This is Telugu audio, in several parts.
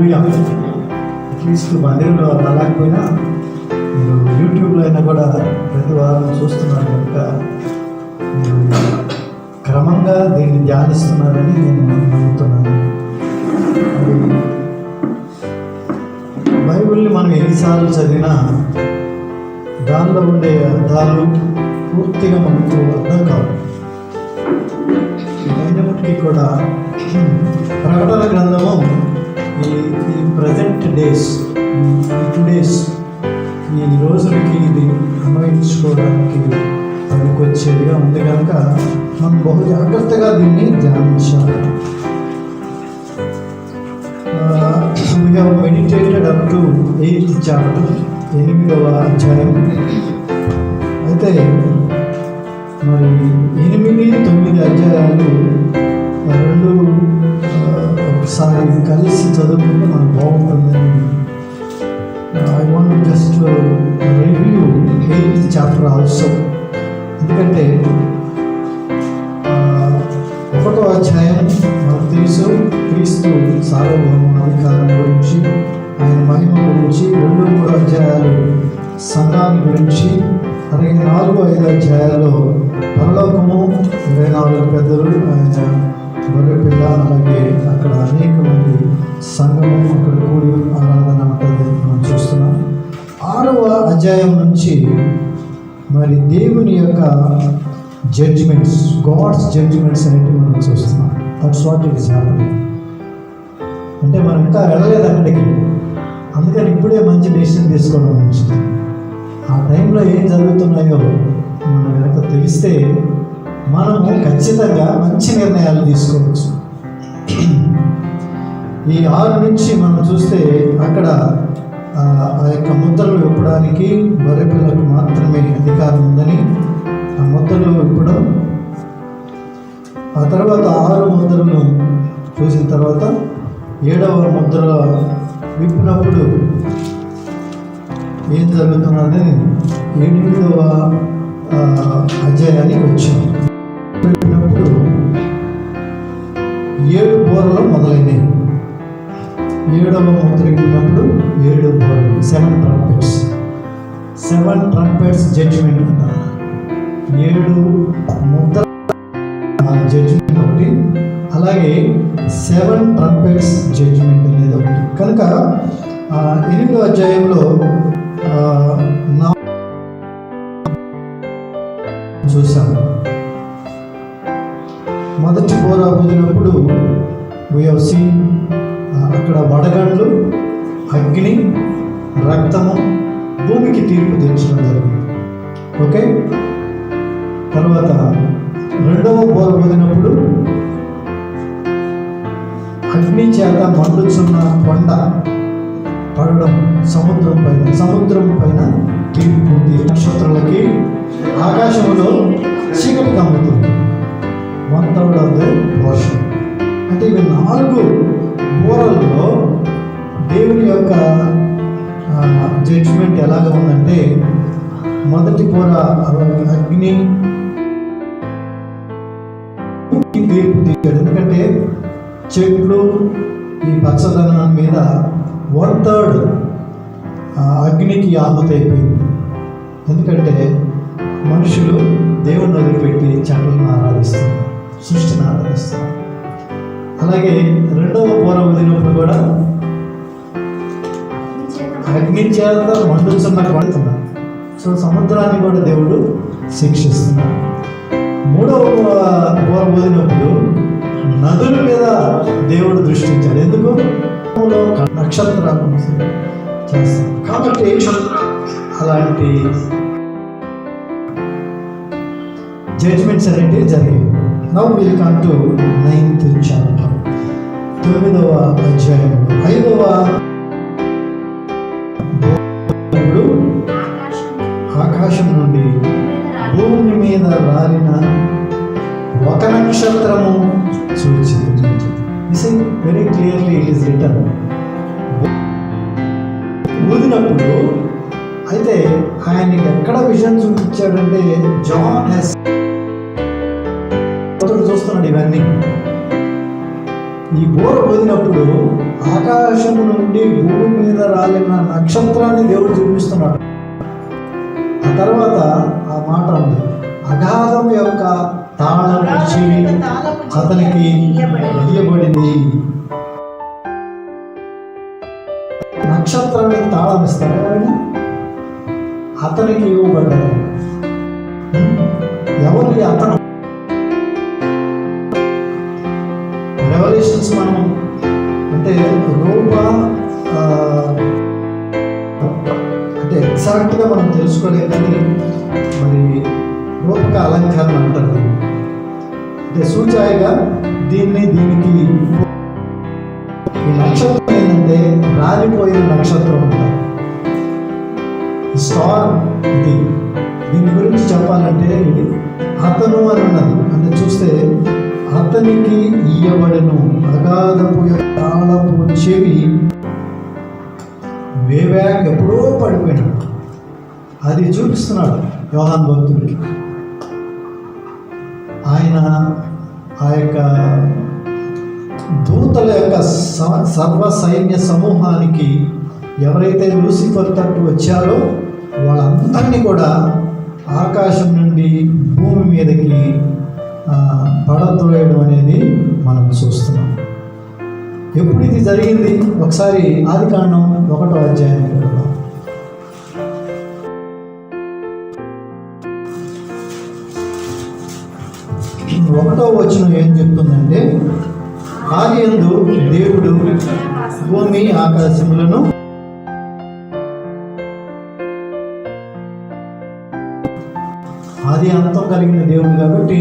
హల్లెలూయా. అట్లీస్ట్ మందిరంలో రాలేకపోయినా మీరు యూట్యూబ్లో అయినా కూడా ప్రతి వారం చూస్తున్నారు కనుక మీరు క్రమంగా దీన్ని ధ్యానిస్తున్నారని నేను నమ్ముతున్నాను. బైబిల్ని మనం ఎన్నిసార్లు చదివినా దానిలో ఉండే అర్థాలు పూర్తిగా మనకు అర్థం కావు. అయినప్పటికీ కూడా ప్రకటన గ్రంథము ఈ ప్రజెంట్ డేస్, ఈ టుడేస్, ఈ రోజులకి ఇది అన్వయించుకోవడానికి పనికొచ్చేదిగా ఉంది కనుక మనం బహు జాగ్రత్తగా దీన్ని ధ్యానించాలి. We have meditated up to 8th chapter, 8వ అధ్యాయం. అయితే మరి 8, 9 అధ్యాయాలు రెండు ఒకసారి కలిసి చదువుకుంటే మనకు బాగుంటుందని I want just review 8th chapter also. ఎందుకంటే 1వ అధ్యాయం మనకు తెలుసు, క్రీస్తు సార్వభౌమాధికారం గురించి, ఆయన మహిమ గురించి. 2, 3 అధ్యాయాలు సంఘాన్ని గురించి. అలాగే 4, 5 అధ్యాయాల్లో పరలోకము, 24 పెద్దలు, ఆయన గొర్రెపిల్ల, అలాగే అక్కడ అనేక మంది సంఘము అక్కడ కూడి ఆరాధన ఉంటుంది మనం చూస్తున్నాం. 6వ అధ్యాయం నుంచి మరి దేవుని యొక్క జడ్జిమెంట్స్, గాడ్స్ జడ్జిమెంట్స్ అనేవి మనం చూస్తున్నాం. That's what it is happening. అంటే మనం ఇంకా వెళ్ళలేదు అక్కడికి, అందుకని ఇప్పుడే మంచి డెసిషన్ తీసుకోవడం మంచిది. ఆ టైంలో ఏం జరుగుతున్నాయో మనం కనుక తెలిస్తే మనము ఖచ్చితంగా మంచి నిర్ణయాలు తీసుకోవచ్చు. ఈ 6 నుంచి మనం చూస్తే అక్కడ ఆ యొక్క ముద్రలు విప్పడానికి గొర్రెపిల్లకు మాత్రమే అధికారం ఉందని ఆ ముద్రలు విప్పడం. ఆ తర్వాత 6 ముద్రలను చూసిన తర్వాత 7వ ముద్ర విప్పినప్పుడు ఏం జరుగుతున్నది 8వ అధ్యాయానికి వచ్చాం. విప్పినప్పుడు 7 బోరలు మొదలైనవి. 7వ ముద్ర విప్పినప్పుడు 7 బోరలు, 7 trumpets, 7 trumpets జడ్జిమెంట్ అంటారు. 7 ముద్ర జడ్జిమెంట్ ఒకటి, అలాగే 7 trumpets జడ్జిమెంట్ అనేది ఒకటి. కనుక 8వ అధ్యాయంలో చూసాము. మొదటి బోర ఊదినప్పుడు we have seen అక్కడ వడగండ్లు, అగ్ని, రక్తము, భూమికి తీర్పు తెచ్చడం జరిగింది. ఓకే. తర్వాత 2వ బోర ఊదినప్పుడు అగ్ని చేత మండుచున్న కొండ పడడం, సముద్రం పైన తీర్పు, నక్షత్రాలకి ఆకాశంలో చీకటి కమ్ముతుంది. 1/3 ఆఫ్ ద పోర్షన్. అంటే ఇవి 4 బోరల్లో దేవుని యొక్క జడ్జిమెంట్ ఎలాగ ఉందంటే, మొదటి బోర అగ్ని తీర్పు తీర్చాడు. ఎందుకంటే చెట్లు ఈ పచ్చదనం మీద 1/3 అగ్నికి ఆహుతైపోయింది. ఎందుకంటే మనుషులు దేవుడిని వదిలిపెట్టి చెట్లను ఆరాధిస్తున్నారు, సృష్టిని ఆరాధిస్తున్నారు. అలాగే 2వ బోర ఊదినప్పుడు కూడా అగ్ని చేత మండుచున్న పడుతున్నారు. సో సముద్రాన్ని కూడా దేవుడు శిక్షిస్తున్నాడు. 3వ బోర ఊదినప్పుడు నదుల మీద దేవుడు దృష్టించాడు. ఎందుకు? నక్షత్రాలు చేస్తాడు కాబట్టి అలాంటి జడ్జిమెంట్స్ అనేవి జరిగాయి. Now will come to 9th chapter, 9వ అధ్యాయం. 5వ ఆకాశం నుండి భూమి మీద రాలిన ఒక నక్షత్రము సూచించింది. Very clearly it is return. ఊదినప్పుడు అయితే ఆయన ఎక్కడ విజన్ చూపించాడంటే, జాన్ హెస్ చూస్తున్నాడు ఇవన్నీ. ఈ బోర ఊదినప్పుడు ఆకాశం నుండి భూమి మీద రాలిన నక్షత్రాన్ని దేవుడు చూపిస్తున్నాడు. ఆ తర్వాత ఆ మాట ఉంది, అగాధం యొక్క తాళపు చెవి అతనికి ఇయ్యబడింది. నక్షత్రానికి తాళం ఇస్తారు ఎవరైనా, అతనికి ఇవ్వబడ్డారు. ఎవరు అతను? రెవల్యూషన్స్ మనం అంటే అంటే ఎగ్జాక్ట్గా మనం తెలుసుకోలేం, కానీ మరి రూపక అలంకరణ అంటారు. అంటే సూచాయిగా దీనికి ఈ నక్షత్రం ఏంటంటే రాలిపోయిన నక్షత్రం అంటారు. స్టార్ ఇది. దీని గురించి చెప్పాలంటే అతను అని ఉన్నది అంటే చూస్తే అతనికి ఇయ్యబడెను అగాధపు తాళపు చెవి. వేవ్యాక్ ఎప్పుడో పడిపోయినాడు, అది చూపిస్తున్నాడు యోహాను భక్తుడికి. ఆయన ఆ యొక్క దూతల యొక్క సర్వ సైన్య సమూహానికి ఎవరైతే లూసిఫర్ తట్టు వచ్చారో వాళ్ళందరినీ కూడా ఆకాశం నుండి భూమి మీదకి పడద్రోయడం అనేది మనం చూస్తున్నాం. ఎప్పుడు ఇది జరిగింది? ఒకసారి ఆదికాండం 1వ అధ్యాయానికి వెళ్దాం. 1వ వచనం ఏం చెప్తుందంటే, ఆదియందు దేవుడు భూమి ఆకాశములను ఆది అంతం కలిగిన దేవుడు కాబట్టి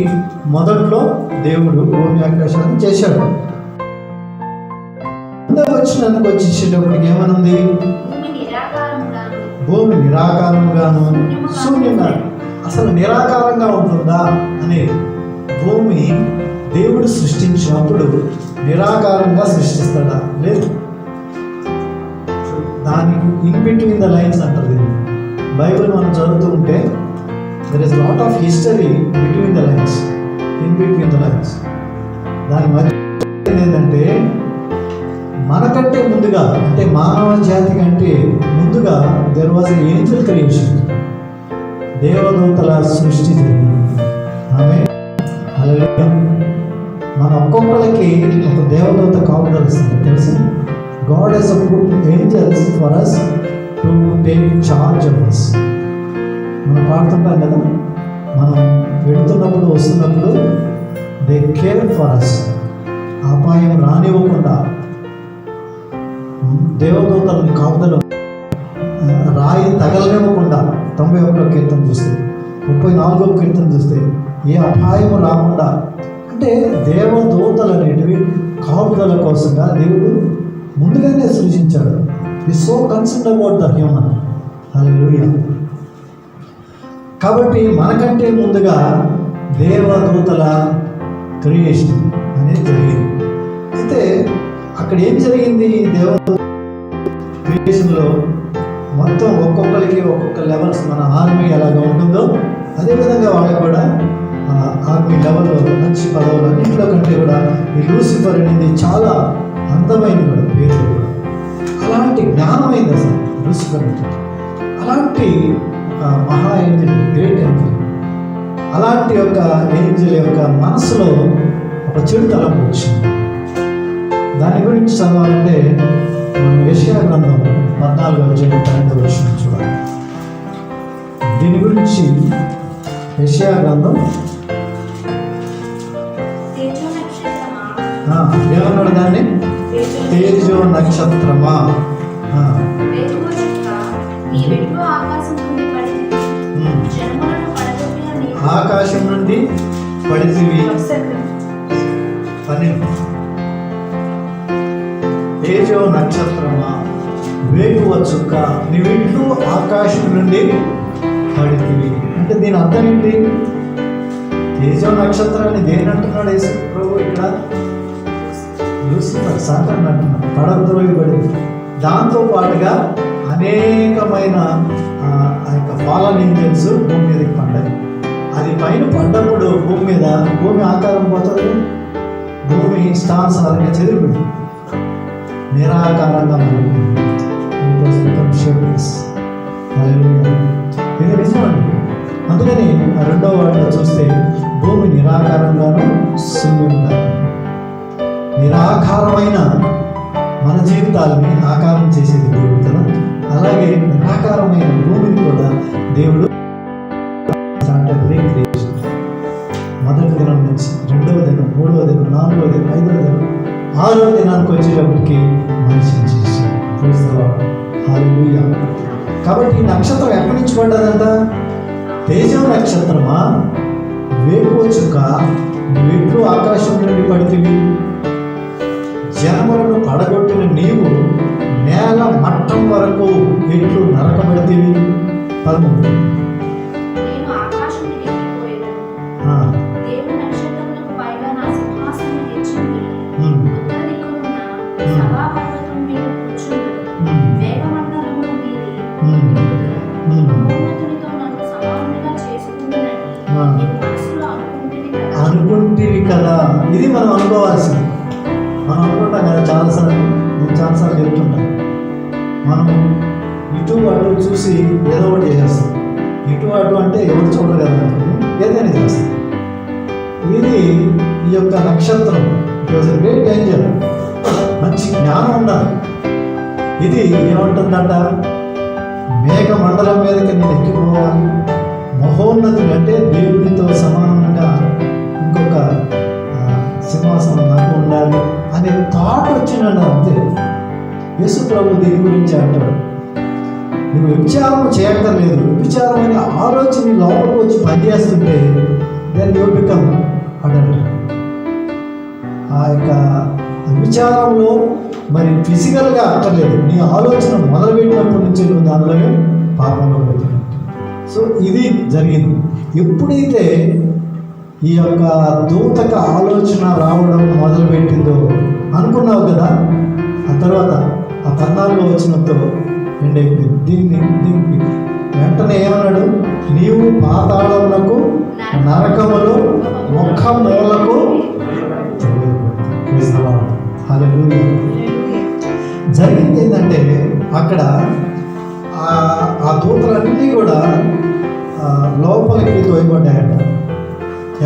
మొదట్లో దేవుడు భూమి ఆకాశాన్ని చేశాడు. వచ్చినందుకు వచ్చేటప్పటికి ఏమనుంది? భూమి నిరాకారంగాను శూన్యంగా. అసలు నిరాకారంగా ఉంటుందా అనేది? భూమి దేవుడు సృష్టించినప్పుడు నిరాకారంగా సృష్టిస్తాడా? లేదు. దానికి ఇన్ బిట్వీన్ ద లైన్స్ అంటారు దీన్ని. బైబిల్ మనం చదువుతూ ఉంటే there is a lot of history between the lines, in between the lines. దాని మధ్య ఏంటంటే మనకంటే ముందుగా, అంటే మానవ జాతి కంటే ముందుగా there was an angel creation, దేవదూతల సృష్టి జరిగింది. ఆమె హల్లెలూయా. మన ఒక్కొక్కరికి ఒక దేవదూత కాపుదల ఇస్తుంది తెలుసు. God has put angels for us to take charge of us. మనం పాడుతుంటాం కదా, మనం వెళుతున్నప్పుడు వస్తున్నప్పుడు దే కేర్ ఫర్ అస్. అపాయం రానివ్వకుండా దేవదూతలను కాపుదలు, రాయి తగలనివ్వకుండా. 91వ కీర్తన చూస్తే, 34వ కీర్తన చూస్తే ఏ అపాయం రాకుండా, అంటే దేవదూతలు అనేటివి కాపుదల కోసంగా దేవుడు ముందుగానే సృజించాడు. Is so concerned about the human. హల్లెలూయా. కాబట్టి మనకంటే ముందుగా దేవదూతల క్రియేషన్ అనేది జరిగింది. అయితే అక్కడ ఏం జరిగింది? దేవదూత క్రియేషన్లో మొత్తం ఒక్కొక్కరికి ఒక్కొక్క లెవెల్స్, మన ఆర్మీ ఎలాగ ఉంటుందో అదేవిధంగా వాళ్ళకి కూడా ఆర్మీ లెవెల్లో మంచి పదవులు అన్నింటిలో కంటే కూడా ఈ లూసిఫర్ అనేది చాలా అందమైనది కూడా, పేరు కూడా అలాంటి జ్ఞానమైంది అసలు లూసిఫర్ అంటే. అలాంటి మహా ఏంజల్, గ్రేట్ ఏంజల్. అలాంటి యొక్క ఏంజల్ యొక్క మనసులో ఒక చెడు తలంపు వచ్చింది. దాని గురించి చదవాలంటే మనం యెషయా గ్రంథం 14వ అధ్యాయం 12వ వచనం చూడాలి. దీని గురించి యెషయా గ్రంథం ఏమన్నాడు? దాన్ని తేజో నక్షత్రమా, ఆకాశం నుండి పడితివి. 12 తేజో నక్షత్రమా, వేకువ చుక్క, నీవిట్లు ఆకాశం నుండి పడితివి. అంటే దీని అర్థం ఏంటి? తేజో నక్షత్రాన్ని దేని అంటున్నాడు యేసు ప్రభు ఇక్కడ? లూసిఫర్, సాతాను అంటున్నాడు. పడద్రోయబడింది. దాంతో పాటుగా అనేకమైన ఆ యొక్క ఫాలన్ ఏంజల్స్ భూమి మీదకి పడ్డాయి. అది పైన పడ్డప్పుడు భూమి ఆకారం పోతుంది. భూమి ఇష్టానుసారంగా చెదిరిపోయింది, నిరాకారంగా మారిపోయింది. ఇది నిజమండి. అందుకని రెండో వాటిలో చూస్తే భూమి నిరాకారంగాను శూన్యంగా, నిరాకారమైన మన జీవితాలని ఆకారం చేసేది దేవుడు కదా. అలాగే నిరాకారమైన భూమిని కూడా దేవుడు మొదటి దినం నుంచి రెండవ దినం, మూడవ దినం, నాలుగవ దినం, ఐదవ దినం, ఆరవ దినానికి వచ్చేటప్పటికి మనిషిని చేశాడు. హల్లెలూయా. కాబట్టి ఈ నక్షత్రం ఎక్కడి నుంచి పడ్డదంట? తేజం నక్షత్రమా, వేకువ చుక్క, నువ్వెట్లు ఆకాశం నుండి పడితివి, జనములను పడగొట్టిన నీవు నేల మట్టం వరకు ఎట్లు నరకబడితివి. 13. అనుకుంటేవి కదా, ఇది మనం అనుకోవాల్సింది. మనం అనుకుంటాం కదా చాలాసార్లు, నేను చాలాసార్లు చెప్తుంటాను, మనం ఇటు అటు చూసి ఏదో ఒకటి చేసేస్తాం. ఇటు అటు అంటే ఎవరు చూడరు కదా, ఏదైనా చేస్తాం. ఇది ఈ యొక్క నక్షత్రం గ్రేట్ డేంజర్. మంచి జ్ఞానం ఉండాలి. ఇది ఏమంటుందంట, మేఘ మండలం మీదకి నేను ఎక్కిపోవాలి, మహోన్నతుడు అంటే దేవుడితో సమానంగా ఇంకొక సింహాసనం నాకు ఉండాలి అనే థాట్ వచ్చినాడు. అంతే. యేసు ప్రభు దీని గురించి అంటాడు, నువ్వు వ్యభిచారం చేయక్కర్లేదు, వ్యభిచారం అనే ఆలోచన నీ లోపలికి వచ్చి పనిచేస్తుంటే దాన్ని ఓపికం అడట. ఆ యొక్క వ్యభిచారంలో మరి ఫిజికల్గా అక్కర్లేదు, నీ ఆలోచన మొదలుపెట్టినప్పటి నుంచి నువ్వు దానిలోనే పాపంలో పెట్టినట్టు. సో ఇది జరిగింది. ఎప్పుడైతే ఈ యొక్క దూతక ఆలోచన రావడం మొదలుపెట్టిందో అనుకున్నావు కదా, ఆ తర్వాత ఆ 14 వచనంతో ఎండ్ అయిపోయింది. దీనికి వెంటనే ఏమన్నాడు, నీవు పాతాళమునకు నరకములు ఒక్క మూలకు. హల్లెలూయా. జరిగింది ఏంటంటే అక్కడ ఆ దూతలన్నీ కూడా లోపలికి తోయబడ్డాయంట.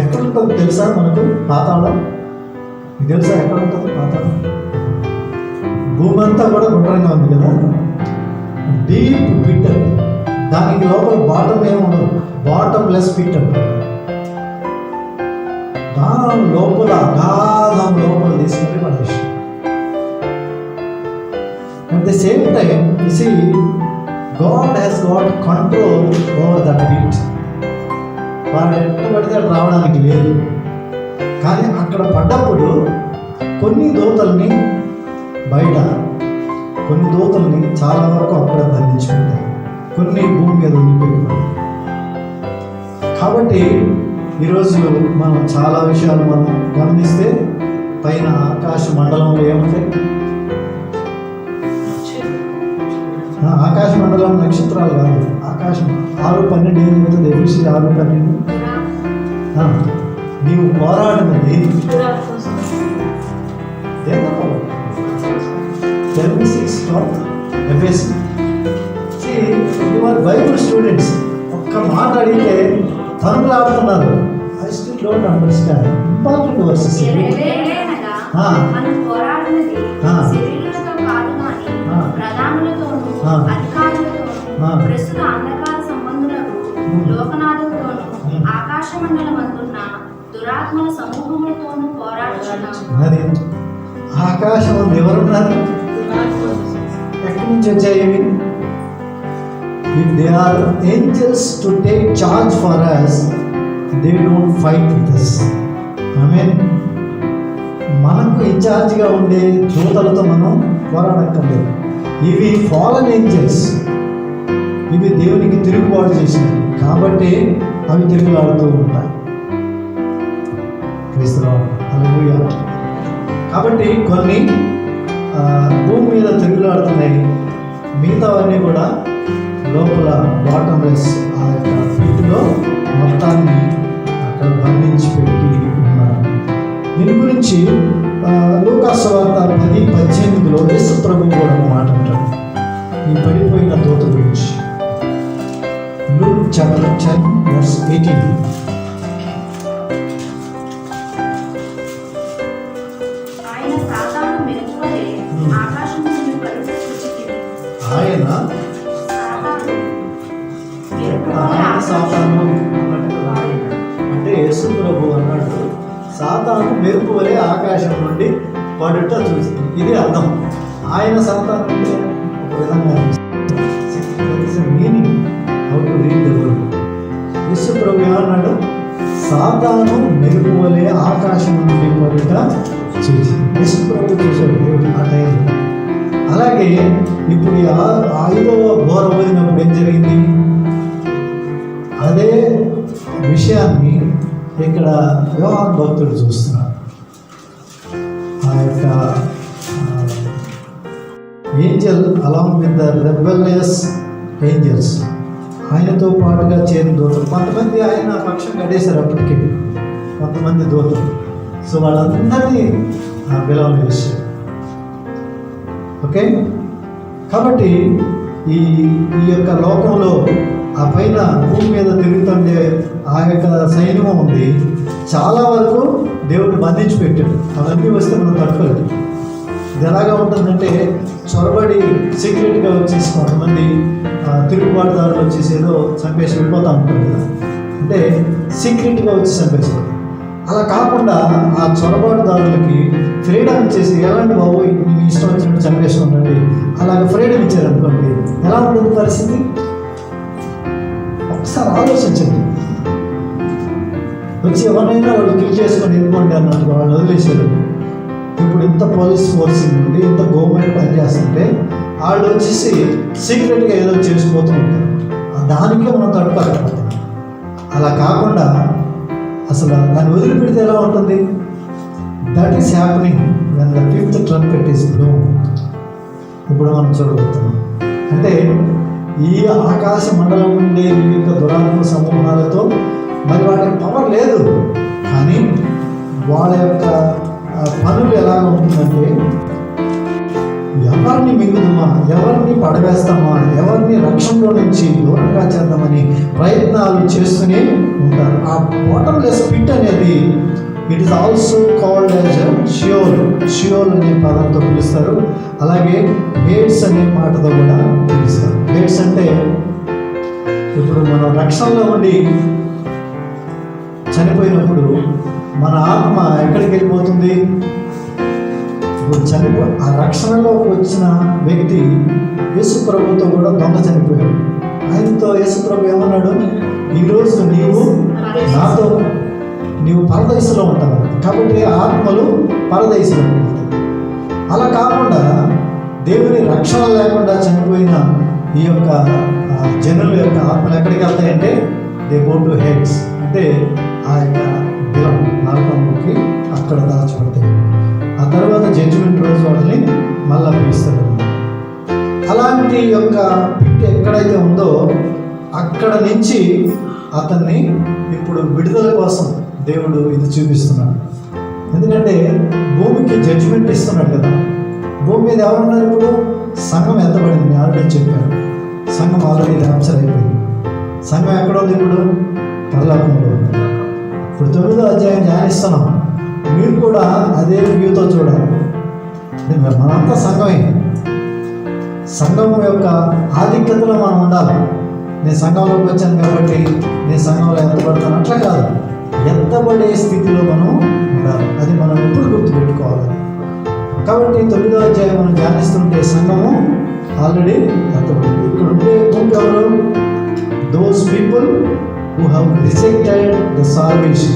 ఎక్కడ ఉంటుందో తెలుసా మనకు పాతాళం? మీకు తెలుసా ఎక్కడ ఉంటుంది పాతాళం? భూమి అంతా కూడా గుండ్రంగా ఉంది కదా, డీప్ పిట్. దానికి లోపల బాటం ఏముండదు, బాటమ్ లెస్ పిట్ అంటే దాని లోపల అగాధం లోపల తీసుకుని పడేసి. At the same time you see God has got control over that pit. వాడు ఎట్లా పడితే రావడానికి లేదు. కానీ అక్కడ పడ్డప్పుడు కొన్ని దూతల్ని బయట, కొన్ని దూతల్ని చాలా వరకు అక్కడ బంధించుకుంటాయి, కొన్ని భూమి మీద వదిలిపెట్టుకుంటాయి. కాబట్టి ఈరోజు మనం చాలా విషయాలు మనం గమనిస్తే పైన ఆకాశ మండలంలో ఏముంటాయి? ఆకాశ మండలం నక్షత్రాలు కాదు, ఆకాశం 6:12 ఏం చెప్తుంది? ఎఫెసీ 6:12 నీవు పోరాడినది బైబుల్ స్టూడెంట్స్ ఒక్క మాట అడిగితే తనులాడుతున్నారు. I still don't understand important verses. ప్రస్తుత అంధకార సంబంధులకు లోకనాథులతోనూ ఆకాశ మండలమందున్న దురాత్మల సమూహములతోనూ పోరాడుచున్నాము. ఆకాశం ఎవరున్నారు? ఎక్కడి నుంచి వచ్చాయి? If they are angels to take charge for us, they don't fight with us. Amen. మనకు ఇన్ఛార్జ్గా ఉండే దూతలతో మనం పోరాడక్కర్లేదు. ఇవి ఫాలన్ ఏంజల్స్, ఇవి దేవునికి తిరుగుబాటు చేసినవి కాబట్టి అవి తిరుగులాడుతూ ఉంటాయి. హల్లెలూయా. కాబట్టి కొన్ని భూమి మీద తిరుగులాడుతున్నాయి, మిగతావన్నీ కూడా లోపల బాటమ్లెస్ ఆ యొక్క పిట్లో మొత్తాన్ని అక్కడ బంధించి పెట్టి ఉన్నారు. దీని గురించి లూకాసు సువార్త 10:18లో యేసు ప్రభువు కూడా ఒక మాట అంటాడు ఈ పడిపోయిన దూత గురించి. Luke chapter 10:18. ఆయన సాతాను మెరుపువలె ఆకాశము నుండి పలుకు చూచితిని. ఆయన సాతాను అంటే యేసు ప్రభు అన్నాడు సాతాను మెరుపు వలె ఆకాశం నుండి పడుట చూసింది. ఇది అర్థం. ఆయన సాతాను అంటే ఒక విధంగా meaning how to read the word. యేసు ప్రభు ఏమన్నాడు? సాతాను మెరుపు వలె ఆకాశం నుండి పడుట చూసింది. యేసు ప్రభు చూశాడు దేవుడు ఆ టైంలో. అలాగే ఇప్పుడు 5వ బోర ఊదినప్పుడు ఏం జరిగింది? అదే విషయాన్ని ఇక్కడ యోహాను భక్తుడు చూస్తున్నాడు. ఆ యొక్క Angel along with the rebellious angels, ఆయనతో పాటుగా చేరిన దూతలు కొంతమంది ఆయన పక్షం కట్టేశారు అప్పటికే, కొంతమంది దూతలు. సో వాళ్ళందరినీ బిలవలు వేశారు. ఓకే, కాబట్టి ఈ యొక్క లోకంలో ఆ పైన భూమి మీద తిరుగుతుండే ఆ యొక్క సైన్యం ఉంది. చాలా వరకు దేవుడు బంధించి పెట్టాడు. అవన్నీ వస్తే మనం తట్టుకోలేదు. ఇది ఎలాగా ఉంటుందంటే చొరబడి సీక్రెట్గా వచ్చేసి కొంతమంది తిరుగుబాటుదారులు వచ్చేసి ఏదో చంపేసి వెళ్ళిపోతూ ఉంటారు కదా, అంటే సీక్రెట్గా వచ్చి చంపేస్తారు. అలా కాకుండా ఆ చొరబాటుదారులకి ఫ్రీడమ్ ఇచ్చేసి ఎలాంటి బాబు మీ ఇష్టం వచ్చినట్టు చంపేసుకుంటండి అలాగే ఫ్రీడమ్ ఇచ్చారనుకోండి, ఎలా ఉంటుంది పరిస్థితి? ఒకసారి ఆలోచించండి. వచ్చి ఎవరినైనా వాళ్ళు కిల్ చేసుకొని వెళ్ళిపోండి అన్నట్టుగా వాళ్ళు వదిలేశారు. ఇప్పుడు ఇంత పోలీస్ ఫోర్సింగ్ నుండి ఇంత గవర్నమెంట్ పనిచేస్తుంటే వాళ్ళు వచ్చేసి సీక్రెట్గా ఏదో చేసిపోతూ ఉంటారు. దానికే మనం తట్టుకోలేకపోతాం. అలా కాకుండా అసలు దాన్ని వదిలిపెడితే ఎలా ఉంటుంది? That is happening when the 5th trumpet is blown. ఇప్పుడు మనం చూడబోతున్నాం. అంటే ఈ ఆకాశ మండలం ఉండే ఈ యొక్క దురాత్మ సమూహాలతో మరి వాటికి పవర్ లేదు, కానీ వాళ్ళ యొక్క పనులు ఎలా ఉంటుందంటే ఎవరిని మింగుదామా, ఎవరిని పడవేస్తామా, ఎవరిని రక్షణలో నుంచి దూరంగా చేద్దామని ప్రయత్నాలు చేస్తూనే ఉంటారు. ఆ బాటమ్లెస్ పిట్ అనేది it is also called as Sheol. Sheol అనే పదంతో పిలుస్తారు. అలాగే హేడ్స్ అనే మాటతో కూడా పిలుస్తారు. హేడ్స్ అంటే ఇప్పుడు మనం రక్షణలో ఉండి చనిపోయినప్పుడు మన ఆత్మ ఎక్కడికి వెళ్ళిపోతుంది? ఇప్పుడు ఆ రక్షణలోకి వచ్చిన వ్యక్తి యేసు ప్రభుతో కూడా దొంగ చనిపోయాడు. ఆయనతో యేసు ప్రభు ఏమన్నాడు? ఈరోజు నీవు పరదేశంలో ఉంటావు, కాబట్టి ఆత్మలు పరదేశంలో ఉంటాయి. అలా కాకుండా దేవుని రక్షణ లేకుండా చనిపోయిన ఈ యొక్క జనుల యొక్క ఆత్మలు ఎక్కడికి వెళ్తాయంటే దే గో టు హెడ్స్, అంటే ఆ యొక్క బిలం నరకంలోకి అక్కడ దాచబడతాయి. ఆ తర్వాత జడ్జిమెంట్ రోజు వాటిని మళ్ళా పిలుస్తారు. అలాంటి యొక్క పిట్ ఎక్కడైతే ఉందో అక్కడ నుంచి అతన్ని ఇప్పుడు విడుదల కోసం దేవుడు ఇది చూపిస్తున్నాడు. ఎందుకంటే భూమికి జడ్జిమెంట్ ఇస్తున్నాడు కదా. భూమి మీద ఎవరున్నారు? ఇప్పుడు సంఘం ఎత్తబడింది. ఆల్రెడీ చెప్పాను, సంఘం ఆల్రెడీ ర్యాప్చర్ అయిపోయింది. సంఘం ఎక్కడ ఉంది? ఇప్పుడు పరలోకంలో ఉంది. ఇప్పుడు 9వ అధ్యాయం ధ్యానిస్తున్నాం. మీరు కూడా అదే వ్యూతో చూడాలి. మనంతా సంఘమే. సంఘం యొక్క ఆధిక్యతలో మనం ఉండాలి. నేను సంఘంలోకి వచ్చాను కాబట్టి నేను సంఘంలో ఎత్తబడతాను అట్లా కాదు. ఎత్తబడే స్థితిలో మనం ఉండాలి. అది మనం ఎప్పుడు గుర్తుపెట్టుకోవాలి. కాబట్టి 9వ అధ్యాయం మనం ధ్యానిస్తుంటే సంఘము ఆల్రెడీ ఎత్తబడింది. ఇక్కడ ఉండే గుంపు ఎవరు? Those people who have rejected the salvation,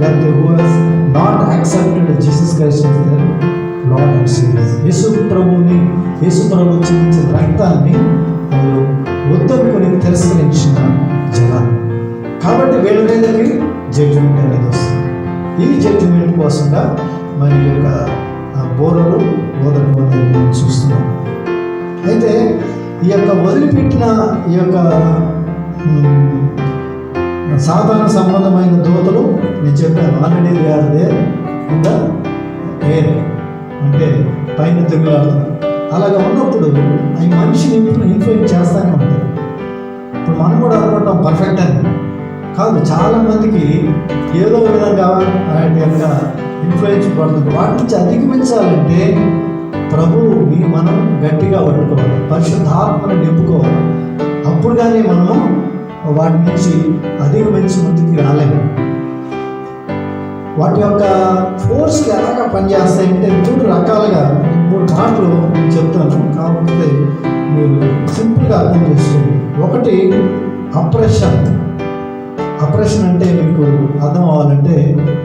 like who has not accepted Jesus Christ as their Lord and Savior. యేసు ప్రభు చిందించిన రక్తాన్ని వాళ్ళు వద్దనుకొని తిరస్కరించిన జనాలు. కాబట్టి వీళ్ళ మీదకి జడ్జిమెంట్ అనేది వస్తుంది. ఈ జడ్జిమెంట్ కోసంగా మరి యొక్క బోరలు బోధనలు అనేది మనం చూస్తున్నాం. అయితే ఈ యొక్క వదిలిపెట్టిన ఈ యొక్క సాధారణ సంబంధమైన దూతలు నేను చెప్పాను already they are there in the air, అంటే పైన తిరుగులాడుతున్నాడు. అలాగా ఉన్నప్పుడు అవి మనిషిని ఇన్ఫ్లుయెన్స్ చేస్తూనే ఉంటాయి. ఇప్పుడు మనం కూడా అనుకుంటాం పర్ఫెక్ట్ అని, కాదు. చాలామందికి ఏదో విధంగా ఆయన యొక్క ఇన్ఫ్లుయెన్స్ పడుతుంది. వాటి నుంచి అధిగమించాలంటే ప్రభువుని మనం గట్టిగా పట్టుకోవాలి, పరిశుద్ధాత్మని నింపుకోవాలి. అప్పుడు కానీ మనము వాటి నుంచి అధిగమించి ముందుకు రాలేము. వాటి యొక్క ఫోర్స్కి ఎలాగ పనిచేస్తాయంటే 3 రకాలుగా, 3 మాటలు నేను చెప్తాను, కాకపోతే మీరు సింపుల్గా అర్థం చేసుకోండి. ఒకటి అప్రెషన్. అప్రెషన్ అంటే మీకు అర్థం అవ్వాలంటే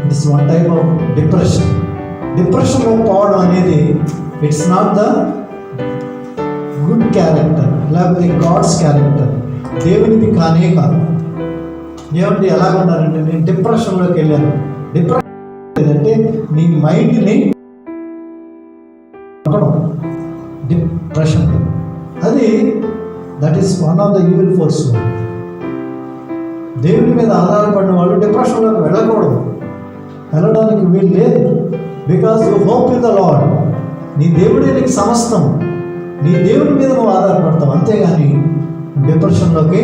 it's one type of depression. డిప్రెషన్లో పోవడం అనేది it's not the good character, లేకపోతే గాడ్స్ క్యారెక్టర్, దేవునిది కానే కాదు. ఏమంటే ఎలాగ ఉన్నారంటే, నేను డిప్రెషన్లోకి వెళ్ళాను. డిప్రెషన్ అంటే నీ మైండ్ని డిప్రెషన్, అది that is one of the evil force. దేవుని మీద ఆధారపడిన వాళ్ళు డిప్రెషన్లోకి వెళ్ళకూడదు, వెళ్ళడానికి వీలు లేదు. Because you hope in the lord. నీ దేవుడే నీకు సమస్తం, నీ దేవుని మీద నువ్వు ఆధారపడతావు, అంతేగాని డిప్రెషన్లోకి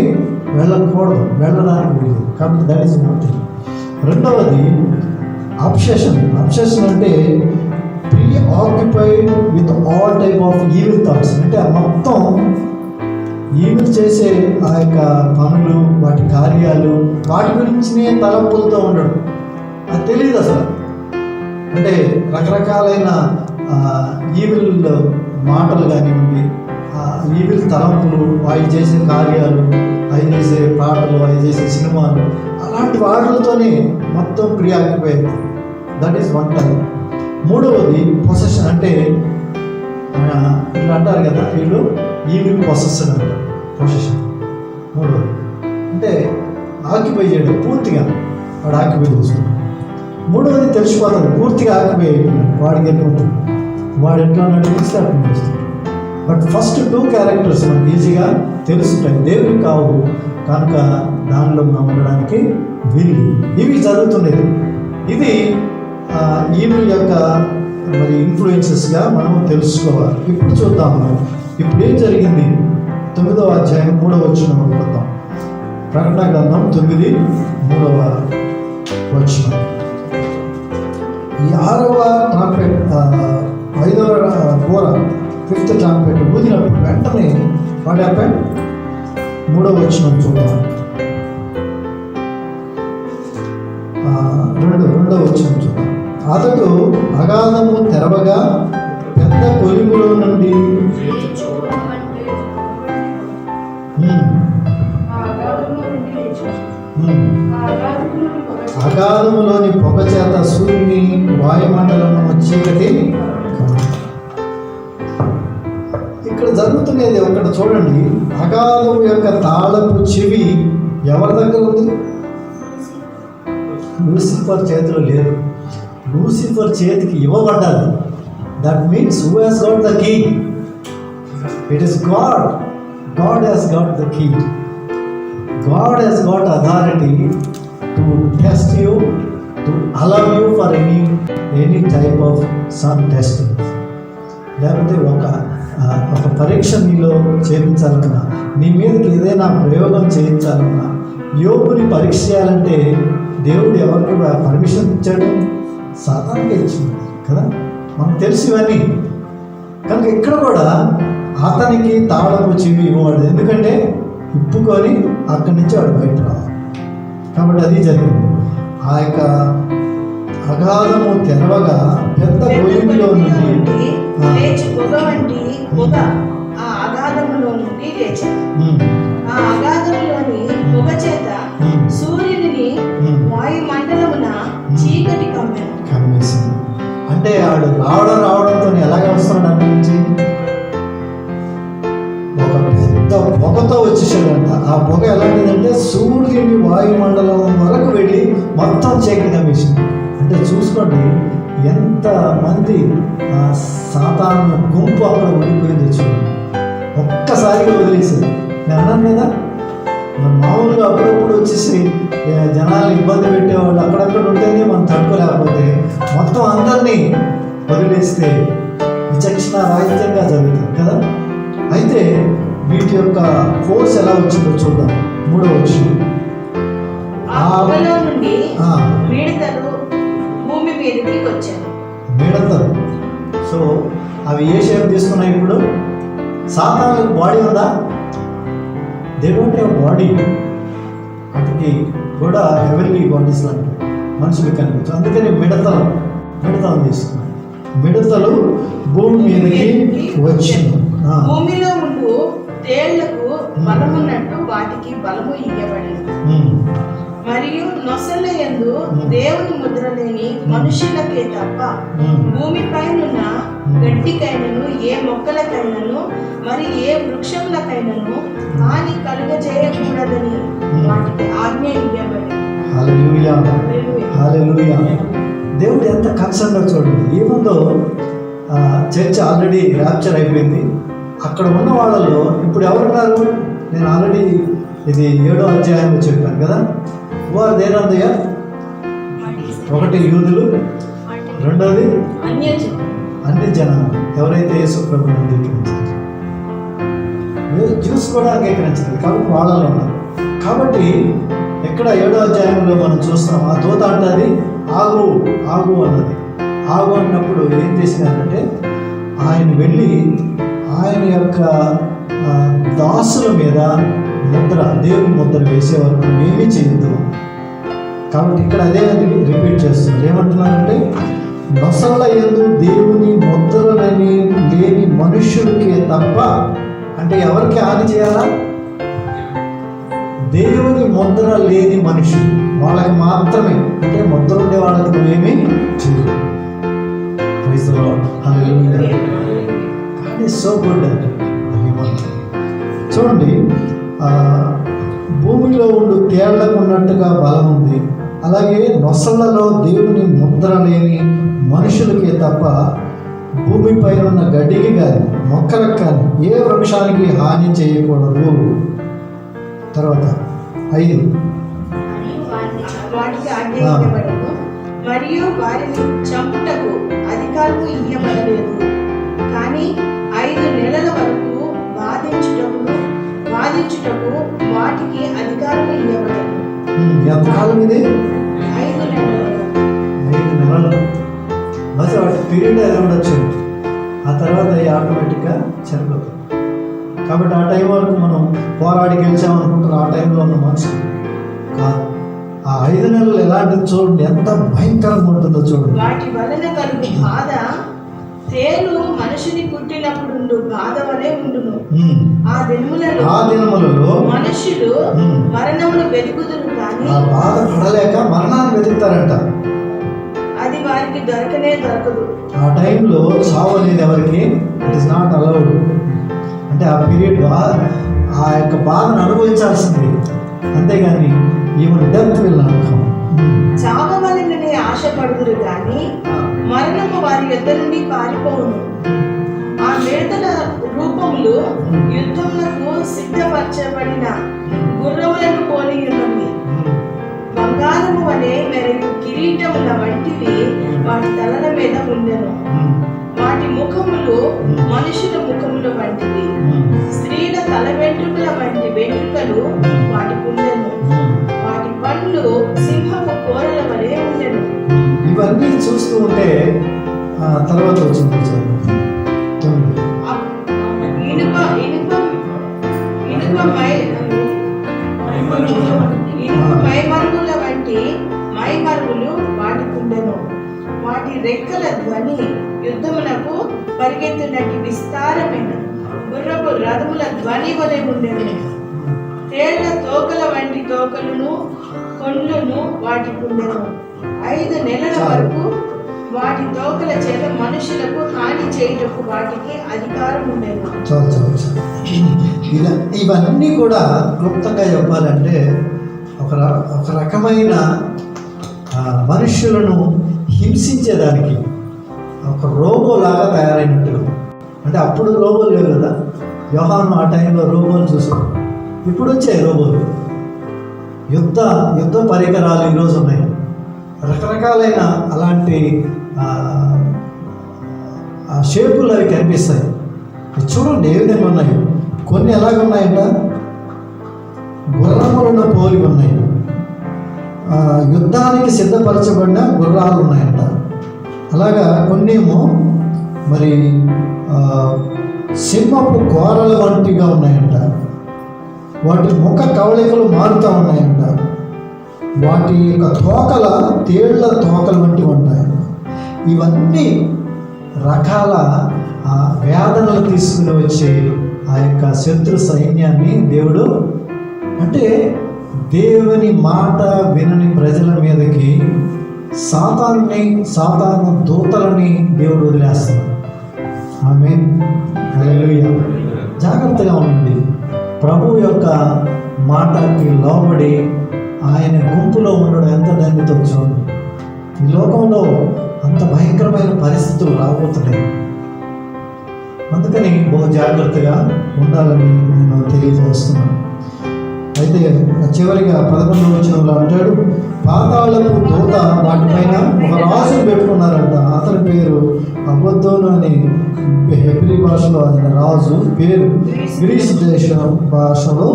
వెళ్ళకూడదు, వెళ్ళడానికి వీలు. కాబట్టి దట్ ఈస్ వన్ థింగ్. రెండవది అబ్సెషన్. అబ్సెషన్ అంటే pre occupied with all type of evil thoughts. అంటే మొత్తం ఈవిల్ చేసే ఆ యొక్క పనులు, వాటి కార్యాలు, వాటి గురించినే తలంపులతో ఉండడం. అది తెలియదు అసలు. అంటే రకరకాలైన ఈవిల్ మాటలు కానివ్వండి, ఈవిల్ తలంపులు, అవి చేసే కార్యాలు, అవి చేసే పాటలు, అవి చేసే సినిమాలు, అలాంటి వాటితోనే మొత్తం preoccupied. That is one type. మూడవది పొసెషన్. అంటే ఇట్లా అంటారు కదా, వీళ్ళు ఈవిల్ పొసెషన్ అంటారు. పొసెషన్ మూడవది అంటే ఆక్యుపై చేయడం, పూర్తిగా వాడు ఆక్యుపై చేస్తున్నాడు. మూడవది తెలిసిపోతుంది, పూర్తిగా ఆక్యుపై అయిపోయినాడు, వాడికి వెళ్ళిపోతుంది, వాడు ఎట్లా నడిపిస్తే అట్లా నడుస్తుంది. బట్ ఫస్ట్ 2 క్యారెక్టర్స్ మనకి ఈజీగా తెలుస్తుంటాయి, దేవుడికి కావు కనుక దానిలో మనం ఉండడానికి వీలు. ఇవి జరుగుతున్నది. ఇది ఈవిల్ యొక్క మరి ఇన్ఫ్లుయెన్సెస్గా మనం తెలుసుకోవాలి. ఇప్పుడు చూద్దాము, ఇప్పుడు ఏం జరిగింది. 9వ అధ్యాయం 3వ వచనం చూద్దాం. ప్రకటన గ్రంథం 9:3 వచనం. ఈ 6వ ట్రాంపెట్, 5వ బోర, 5th ట్రాంపెట్ ఊదినప్పుడు వెంటనే వాట్ హ్యాపెండ్. 3వ వచనం చూద్దాం. 2వ వచనం చూద్దాం. అతడు అగాధము తెరవగా పెద్ద కొలిములో నుండి అగాధములోని పొగ చేత సూర్యుని వాయుమండలము చీకటి. ఇక్కడ జరుగుతున్నది ఒకటి చూడండి. అగాధము యొక్క తాళపు చెవి ఎవరి దగ్గర ఉంది? లూసిఫర్ చేతిలో లేదు, లూసిఫర్ చేతికి ఇవ్వబడ్డాలి. That means who has got the key? It is God. God has got the key. God has got authority to test you, to allow you for any type of some testing. లేకపోతే ఒక పరీక్ష నీలో చేయించాలన్నా, నీ మీదకి ఏదైనా ప్రయోగం చేయించాలన్నా, యోగుని పరీక్ష చేయాలంటే దేవుడు ఎవరికి పర్మిషన్ ఇచ్చాడు? సాతానుకే ఇచ్చింది కదా, మనకు తెలుసు ఇవన్నీ. కనుక ఇక్కడ కూడా అతనికి తాళపు చెవి ఇవ్వబడదు, ఎందుకంటే ఇప్పుకొని అక్కడి నుంచి వాడు బయట రావాలి. కాబట్టి అది జరిగింది. ఆ యొక్క అగాధము తెరవగా పెద్ద గొలిమిలో నుండి పొగ వంటి పొగ ఆ అగాధములో నుండి లేచింది. ఆ అగాధములోని పొగ చేత సూర్యుని వాయుమండలమున చీకటి కమ్మేసింది. అంటే ఆడు రావడంతో ఎలాగ వస్తున్నాడు అక్కడి నుంచి? ఒక పెద్ద పొగతో వచ్చేసాడంట. ఆ పొగ ఎలాంటిదంటే సూర్యుని వాయుమండలం వరకు వెళ్ళి మొత్తం చీకటి కమ్మేసింది. అంటే చూసుకోండి ఎంత మంది సాతాను గుంపు అక్కడ ఉండిపోయింది. చూడండి, ఒక్కసారిగా వదిలేసింది. నేను అన్నాను కదా, మామూలుగా అప్పుడప్పుడు వచ్చేసి జనాలు ఇబ్బంది పెట్టేవాళ్ళు అక్కడక్కడ ఉంటేనే మనం తట్టుకోలేకపోతే మొత్తం అందరినీ వదిలేస్తే విచక్షణ రాహిత్యంగా జరుగుతుంది కదా. అయితే వీటి యొక్క ఫోర్స్ ఎలా వచ్చిందో చూద్దాం. 3వ వచనం. ఆ పొగలో నుండి మిడతలు భూమి మీదకి వచ్చాను. మిడతలు. సో అవి ఏ షేప్ తీసుకున్నాయి? ఇప్పుడు సాతానుకు బాడీ ఉందా? They don't have body. వాటికి కూడా హెవెన్లీ బాడీస్ లాంటివి మనుషులకు కనిపించు. అందుకని మిడతలు తీసుకున్నాయి. మిడతలు భూమి మీదకి వచ్చాను. భూమిలో ఉండు తేళ్లకు బలమున్నట్టు వాటికి బలము ఇయ్యబడింది. మరియు నొసల యందు దేవుని ముద్ర లేని మనుషులకే తప్ప భూమిపైనున్న గడ్డికైనను ఏ మొక్కలకైనను మరి ఏ వృక్షములకైనను హాని కలుగజేయకూడదని వాటికి ఆజ్ఞ ఇవ్వబడింది. హల్లెలూయా, హల్లెలూయా. దేవుడు ఎంత కన్సర్న్గా చూడండి. ఏముందో చర్చ్ ఆల్రెడీ ర్యాప్చర్ అయిపోయింది. అక్కడ ఉన్న వాళ్ళలో ఇప్పుడు ఎవరున్నారు? నేను ఆల్రెడీ ఇది 7వ అధ్యాయంలో చెప్పాను కదా. వారు దేనందయ్య, ఒకటి యూదులు, రెండోది అన్ని జనాలు ఎవరైతే యేసు ప్రభువుని అంగీకరించారు. జ్యూస్ కూడా అంగీకరించారు కాబట్టి వాళ్ళలో ఉన్నారు. కాబట్టి ఎక్కడ 7వ అధ్యాయంలో మనం చూస్తాం, ఆ దూత అంటది ఆగు ఆగు అన్నది. ఆగు అన్నప్పుడు ఏం చేసినారంటే ఆయన వెళ్ళి ఆయన యొక్క దాసుల మీద ముద్ర, దేవుని ముద్ర వేసే వరకు ఏమీ చేయొద్దు. కాబట్టి ఇక్కడ అదే రిపీట్ చేస్తున్నారు. ఏమంటున్నారంటే నొసళ్ళ యందు దేవుని ముద్రలని లేని మనుష్యులకే తప్ప, అంటే ఎవరికి హాని చేయాలా? దేవుని ముద్ర లేని మనుషులు వాళ్ళకి మాత్రమే, అంటే ముద్ర ఉండే వాళ్ళకి నువ్వేమీ చేయదు. సో గుడ్ అంటే చూడండి, భూమిలో ఉండు తేళ్లకు ఉన్నట్టుగా బలం ఉంది. అలాగే నొసళ్లలో దేవుని ముద్ర లేని మనుషులకే తప్ప భూమిపై ఉన్న గడ్డికి కానీ మొక్కలకు కానీ ఏ వృక్షానికి హాని చేయకూడదు. తర్వాత 5 వాటికి ఆజ్ఞ ఇవ్వబడదు మరియు వారిని చంపుటకు అధికారము ఇవ్వబడలేదు. కానీ 5 నెలల వరకు వాదించుటకు వాటికి అధికారం ఇవ్వబడదు. ఎంతకాలం ఇది? 5 నెలలు. 5 నెలలు. బస్ వాటి పీరియడ్ ఎలా ఉండొచ్చు. ఆ తర్వాత ఆటోమేటిక్గా చనిపోతుంది. కాబట్టి ఆ టైం వరకు మనం పోరాడి గెలిచామనుకుంటారు. ఆ టైంలో ఉన్న మనుషులు కాదు. ఆ 5 నెలలు ఎలాంటిది చూడండి, ఎంత భయంకరంగా ఉంటుందో చూడండి. వాటి వలన కలుగు బాధ తేలు మనుషుని పుట్టినప్పుడు బాధ వలె ఉండును. ఆ దినములలో మనుషులు మరణమును వెతుకుదురు, కానీ ఆ బాధ పడలేక మరణాన్ని వెతుకుతారంట. అది వారికి దొరకనే దొరకదు. ఆ టైంలో చావు అనేది ఎవరికి ఇట్ ఇస్ నాట్ అలౌడ్. అంటే ఆ పీరియడ్ ఆ యొక్క బాధను అనుభవించాల్సింది, అంతేగాని even death will not come. చావవలెనని ఆశపడుదురు, కానీ మరణము వారి యొద్ద నుండి పారిపోవును. ఆ మిడతల రూపములు యుద్ధములకు సిద్ధపరచబడిన గుర్రములను పోలి ఉన్నవి. బంగారము వలె మెరుగు కిరీటముల వంటివి వాటి తలల మీద ఉండెను. వాటి ముఖములు మనుషుల ముఖముల వంటివి, స్త్రీల తల వెంట్రుకల వంటి వెంట్రుకలు వాటి ఉండెను. వాటి పండ్లు సింహపు కోరల వలె ఉండెను. ఇవన్నీ చూస్తూ ఉంటే తర్వాత వచ్చింది మైమరుగుల వంటి మైమరుగులు వాటికి ఉండెను. వాటి రెక్కల ధ్వని యుద్ధమునకు పరిగెత్తునట్టి విస్తారమైన గుర్రపు రథముల ధ్వని వలె ఉండెను. తేళ్ల తోకల వంటి తోకలను కొండ్లను వాటికి ఉండెను. 5 నెలల వరకు వాటి తోకల చేత మనుషులకు హాని చేయుటకు వాటికి అధికారం ఉండేది. ఇవన్నీ కూడా క్లుప్తంగా చెప్పాలంటే ఒక రకమైన మనుష్యులను హింసించేదానికి ఒక రోబో లాగా తయారైనట్టుగా. అంటే అప్పుడు రోబోలు లేవు కదా, యోహాను ఆ టైంలో రోబోలు చూసాం. ఇప్పుడు వచ్చాయి రోబోలు. యుద్ధ పరికరాలు ఈరోజు ఉన్నాయి. రకరకాలైన అలాంటి ఆ షేపులు అవి కనిపిస్తాయి. చూడండి ఏ విధంగా ఉన్నాయి. కొన్ని ఎలాగ ఉన్నాయంట, గుర్రములను పోలి ఉన్నాయి. యుద్ధానికి సిద్ధపరచబడిన గుర్రాలు ఉన్నాయంట. అలాగా కొన్ని ఏమో మరి సింహపు కోరల వంటిగా ఉన్నాయంట. వాటి ముఖ కవళికలు మారుతూ ఉన్నాయంట. వాటి యొక్క తోకల తేళ్ల తోకల వంటివి ఉంటాయంట. ఇవన్నీ రకాల వేదనలు తీసుకుని వచ్చే ఆ యొక్క శత్రు సైన్యాన్ని దేవుడు, అంటే దేవుని మాట వినని ప్రజల మీదకి సాతాను దూతలని దేవుడు వదిలేస్తున్నాడు. ఆమేన్, హల్లెలూయా. జాగ్రత్తగా ఉండండి. ప్రభు యొక్క మాటకి లోబడి ఆయన గుంపులో ఉండడం ఎంత ధన్యతో చూడండి. ఈ లోకంలో అంత భయంకరమైన పరిస్థితులు రాబోతున్నాయి. అందుకని బహు జాగ్రత్తగా ఉండాలని నేను తెలియజేస్తున్నాను. అయితే చివరిగా 11వ వచనంలో అంటాడు, పాతాళపు దూత వాటిపైన ఒక రాజును పెట్టుకున్నారంట. అతని పేరు అబద్దోను అని హెబ్రీ భాషలో ఆయన రాజు పేరు, గ్రీస్ దేశ భాషలో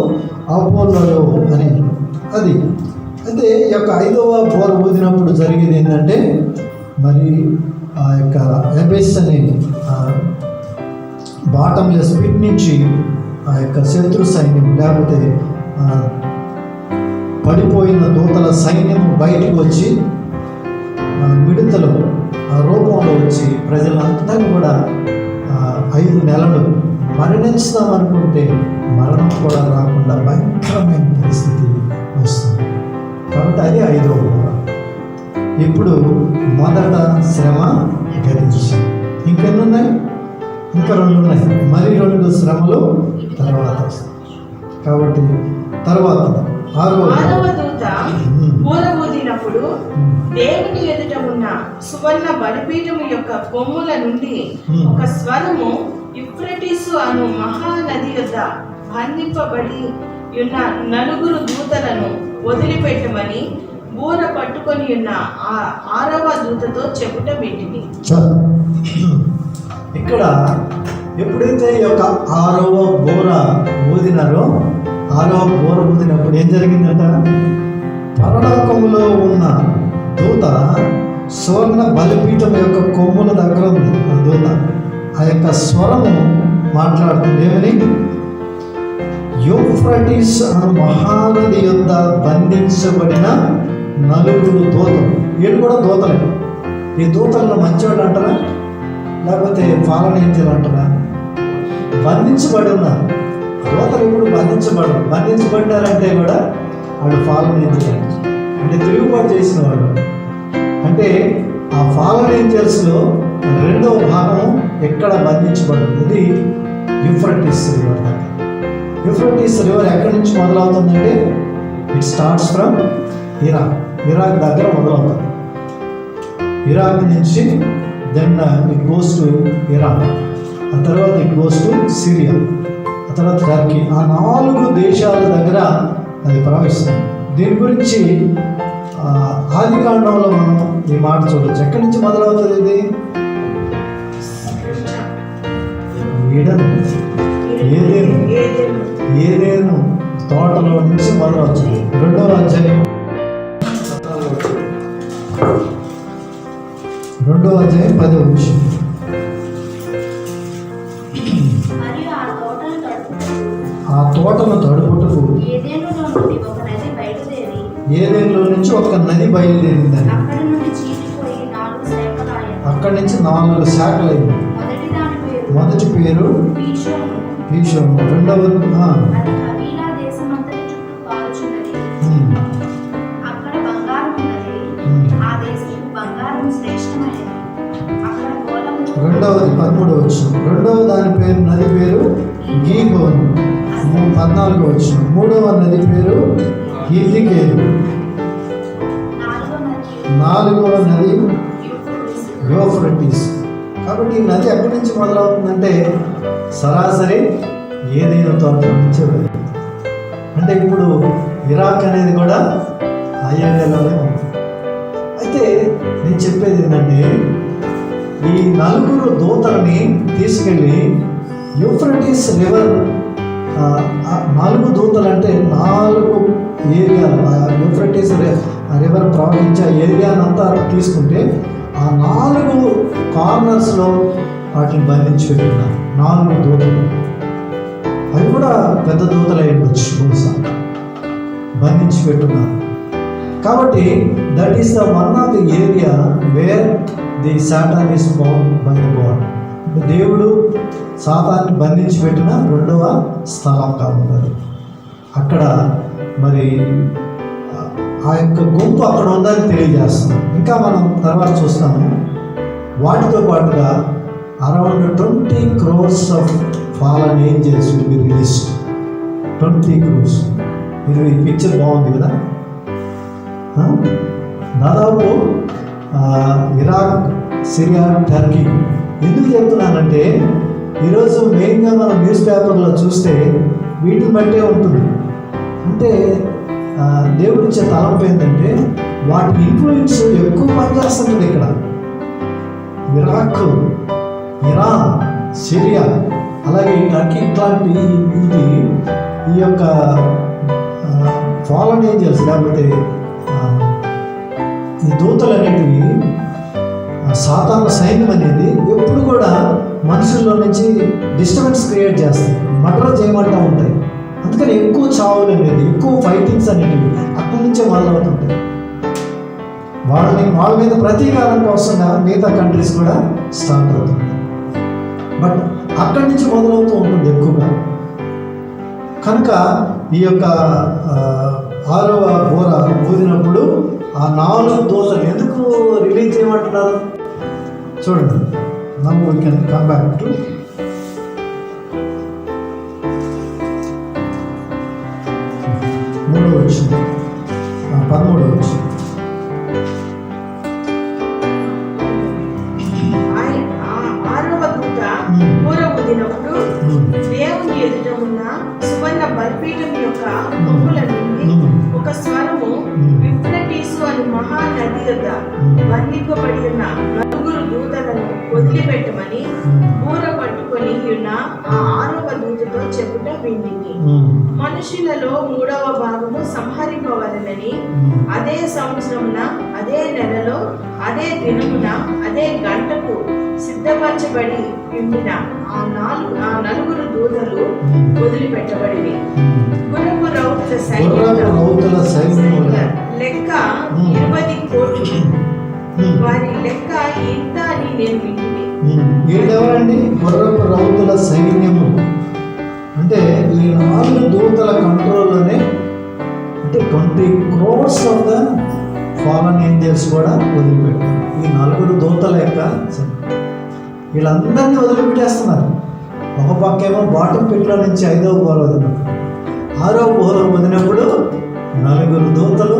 అపోల్లో అని. అది అయితే ఈ యొక్క 5వ బోర ఊదినప్పుడు జరిగేది ఏంటంటే, మరి ఆ యొక్క ఎబెస్ అనే బాటంలెస్ పిట్ నుంచి ఆ యొక్క శత్రు సైన్యం, లేకపోతే పడిపోయిన దూతల సైన్యం బయటకు వచ్చి మిడతలు ఆ రూపంలో వచ్చి ప్రజలందరినీ కూడా 5 నెలలు మరణించుదామనుకుంటే మరణం కూడా రాకుండా భయంకరమైన పరిస్థితి వస్తుంది. కాబట్టి అది 5వ బోర. ఇప్పుడు మొదట శ్రమ గతించింది. ఇంకెన్ని ఉన్నాయి? ఇంకా 2 ఉన్నాయి. మరి 2 శ్రమలు తర్వాత వస్తాయి. కాబట్టి తర్వాత 6వ దూత బూర ఊదినప్పుడు దేవుని ఎదుట ఉన్న సువర్ణ బలిపీఠము యొక్క కొమ్ముల నుండి ఒక స్వరము యూఫ్రటీసు అను మహానది యొద్ద బంధింపబడి ఉన్న 4 దూతలను వదిలిపెట్టమని బూర పట్టుకొని ఉన్న 6వ దూతతో చెప్పుట పెట్టింది. ఇక్కడ ఎప్పుడైతే ఈ యొక్క 6వ బోర ఊదినారో, 6వ బోర ఊదినప్పుడు ఏం జరిగిందంట, పరలోకములో ఉన్న దూత స్వర్ణ బలిపీఠం యొక్క కొమ్ముల దగ్గర ఉంది. ఆ దూత ఆ యొక్క స్వరము మాట్లాడుతుంది. ఏమని? యూఫ్రటీస్ అను మహానది యొద్ద బంధించబడిన 4 దూతలు. వీళ్ళు కూడా దూతలే. ఈ దూతలను మంచివాళ్ళు అంటారా, లేకపోతే పాలన ఏంజలు అంటారా? బంధించబడి ఉన్నారు. దూతలు ఇప్పుడు బంధించబడినారంటే కూడా వాళ్ళు ఫాలన్ ఏంజల్, అంటే తిరుగుబాటు చేసిన వాళ్ళు. అంటే ఆ ఫాలన్ ఏంజల్స్లో 2వ భాగం ఎక్కడ బంధించబడింది? ఇది యూఫ్రటీస్ రివర్ దగ్గర. యూఫ్రటీస్ రివర్ ఎక్కడి నుంచి మొదలవుతుందంటే, ఇట్ స్టార్ట్స్ ఫ్రమ్ ఇరాక్ దగ్గర మొదలవుతుంది. ఇరాక్ నుంచి then it goes to Iran, ఆ తర్వాత ఇట్ గోస్ టు సిరియా, ఆ తర్వాత టర్కీ. ఆ 4 దేశాల దగ్గర అది ప్రవహిస్తుంది. దీని గురించి ఆదికాండంలో మనం ఈ మాట చూడవచ్చు. ఎక్కడి నుంచి మొదలవుతుంది ఇది? ఏదేను తోటలో నుంచి మొదలవుతుంది. 2వ అధ్యాయం 10వ వచనం. ఆ తోటను తడుపుటకు ఏదేనులో నుంచి ఒక నది బయలుదేరిందని. అక్కడి నుంచి 4 శాఖలైంది. మొదటి పేరు పీషోను, రెండవది రెండవది 13వ వచనం. రెండవ దాని పేరు నది పేరు గీహోను, 14వ వచనం. 3వ నది పేరు హిల్లికేలు, 4వ నది యూఫ్రటీస్. కాబట్టి ఈ నది ఎక్కడి నుంచి మొదలవుతుందంటే సరాసరి ఏదైనా తోట నుంచి వెళ్తుంది. అంటే ఇప్పుడు ఇరాక్ అనేది కూడా ఆ ఏరియాలోనే ఉంది. అయితే నేను చెప్పేది ఏంటంటే, ఈ 4 దూతలని తీసుకెళ్ళి యూఫ్రటీస్ రివర్, 4 దూతలు అంటే 4 ఏరియాలు, యూఫ్రటీస్ రివర్ ప్రవహించే ఏరియానంతా తీసుకుంటే ఆ 4 కార్నర్స్లో వాటిని బంధించి పెట్టున్నారు 4 దూతలు. అవి కూడా పెద్ద దూతలు అయ్యొచ్చు బహుశా, బంధించి పెట్టున్నారు. కాబట్టి that is the one of the area where the Satan is bound by God. దేవుడు సాతాన్ని బంధించి పెట్టిన 2వ స్థలం కాబట్టి అక్కడ మరి ఆ యొక్క గుంపు అక్కడ ఉందని తెలియజేస్తున్నాం. ఇంకా మనం తర్వాత చూస్తాము. వాటితో పాటుగా around 20 crores of fallen angels will be released. 20 crores. మీరు ఈ పిక్చర్ బాగుంది కదా. దాదాపు ఇరాక్, సిరియా, టర్కీ. ఎందుకు చెప్తున్నానంటే ఈరోజు మెయిన్గా మనం న్యూస్ పేపర్లో చూస్తే వీటిని బట్టే ఉంటుంది. అంటే దేవుడిచ్చే తలంపు ఏంటంటే వాటి ఇన్ఫ్లుయెన్స్ ఎక్కువ పనిచేస్తుంది ఇక్కడ. ఇరాక్, ఇరాన్, సిరియా, అలాగే టర్కీ ఇట్లాంటి ఇది ఈ యొక్క ఫాలన్ ఏంజెల్స్ లేకపోతే ఈ దూతలు అనేటివి సాతాను సైన్యం అనేది ఎప్పుడు కూడా మనుషుల్లో నుంచి డిస్టర్బెన్స్ క్రియేట్ చేస్తాయి, మర్డర్ చేయమంటూ ఉంటాయి. అందుకని ఎక్కువ చావులు అనేది, ఎక్కువ ఫైటింగ్స్ అనేటివి అక్కడి నుంచే మొదలవుతుంటాయి. వాళ్ళ మీద ప్రతీకారం కోసం మిగతా కంట్రీస్ కూడా స్టార్ట్ అవుతుంటాయి. బట్ అక్కడి నుంచి మొదలవుతూ ఉంటుంది ఎక్కువగా. కనుక ఈ యొక్క 6వ బూర ఊదినప్పుడు ఆ 4 దూతలు ఎందుకు రిలీజ్ చేయమంటున్నారు చూడండి. Now we can come back to 13వ వచనం. ఆరవ దూత బూర ఊదినప్పుడు దేవుని ఎదుట ఉన్న సువర్ణ బలిపీఠం యొక్క కొమ్ముల నుండి ఒక స్వరము యూఫ్రటీసు అని మహానది యొద్ద బంధింపబడి ఉన్న 4 దూతలను వదిలిపెట్టమని బూర పట్టుకొని ఉన్న ఆ 6వ దూతతో చెప్పుట వింటిని. మనుషులలో 3వ భాగము సంహరింపవలెనని అదే సంవత్సరమున, అదే నెలలో, అదే దినమున, అదే గంటకు సిద్ధపరచబడి ఉండిన ఆ 4 దూతలు వదిలిపెట్టబడివి. గుర్రపు రౌతుల సైన్యం లెక్క 20 కోట్లు. వారి లెక్క ఇంత అని నేను వింటిని. వీళ్ళెవరండి? గుర్రపు రౌతుల సైన్యము. అంటే ఈ 4 దూతల కంట్రోల్లోనే అంటే 20 crores of the fallen angels కూడా వదిలిపెట్టారు. ఈ 4 దూతల యొక్క వీళ్ళందరినీ వదిలిపెట్టేస్తున్నారు. ఒక పక్కేమో బాటం పిట్లో నుంచి 5వ బూర వదిలినప్పుడు, 6వ బూర వదిలినప్పుడు 4 దూతలు,